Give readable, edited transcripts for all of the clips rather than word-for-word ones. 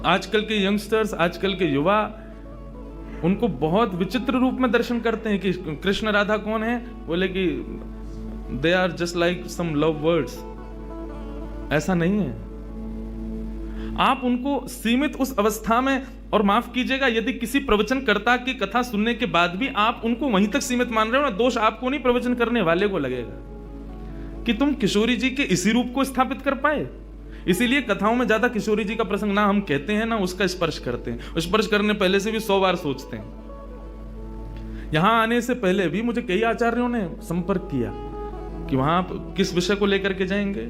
आजकल के यंगस्टर्स, आजकल के युवा उनको बहुत विचित्र रूप में दर्शन करते हैं कि कृष्ण राधा कौन है, बोले कि they are just like some love words. ऐसा नहीं है। आप उनको सीमित उस अवस्था में, और माफ कीजिएगा यदि किसी प्रवचनकर्ता की कथा सुनने के बाद भी आप उनको वहीं तक सीमित मान रहे हो ना, दोष आपको नहीं, प्रवचन करने वाले को लगेगा कि तुम किशोरी जी के इसी रूप को स्थापित कर पाए। इसीलिए कथाओं में ज्यादा किशोरी जी का प्रसंग ना हम कहते हैं ना उसका स्पर्श करते हैं। स्पर्श करने पहले से भी 100 बार सोचते हैं। यहां आने से पहले भी मुझे कई आचार्यों ने संपर्क किया कि वहां आप किस विषय को लेकर के जाएंगे,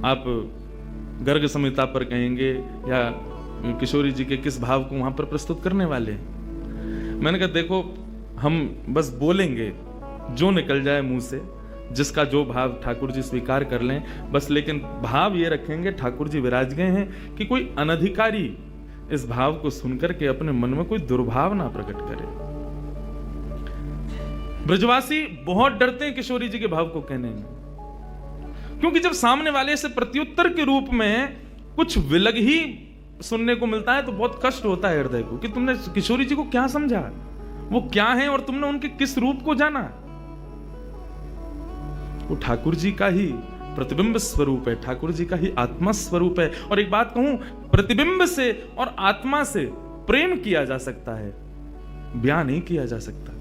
आप गर्ग संहिता पर कहेंगे या किशोरी जी के किस भाव को वहां पर प्रस्तुत करने वाले हैं। मैंने कहा देखो, हम बस बोलेंगे जो निकल जाए मुंह से, जिसका जो भाव ठाकुर जी स्वीकार कर लें बस, लेकिन भाव ये रखेंगे ठाकुर जी विराज गए हैं कि कोई अनधिकारी इस भाव को सुनकर के अपने मन में कोई दुर्भाव ना प्रकट करे। ब्रजवासी बहुत डरते हैं किशोरी जी के भाव को कहने में, क्योंकि जब सामने वाले से प्रत्युत्तर के रूप में कुछ विलग ही सुनने को मिलता है तो बहुत कष्ट होता है हृदय को कि तुमने किशोरी जी को क्या समझा, वो क्या है और तुमने उनके किस रूप को जाना। वो ठाकुर जी का ही प्रतिबिंब स्वरूप है, ठाकुर जी का ही आत्मा स्वरूप है। और एक बात कहूं, प्रतिबिंब से और आत्मा से प्रेम किया जा सकता है, ब्याह नहीं किया जा सकता,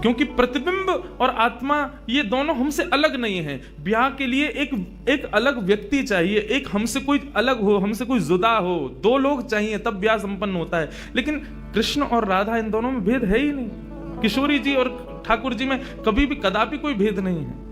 क्योंकि प्रतिबिंब और आत्मा ये दोनों हमसे अलग नहीं है। ब्याह के लिए एक अलग व्यक्ति चाहिए, एक हमसे कोई अलग हो, हमसे कोई जुदा हो, दो लोग चाहिए तब ब्याह संपन्न होता है। लेकिन कृष्ण और राधा, इन दोनों में भेद है ही नहीं। किशोरी जी और ठाकुर जी में कभी भी कदापि कोई भेद नहीं है।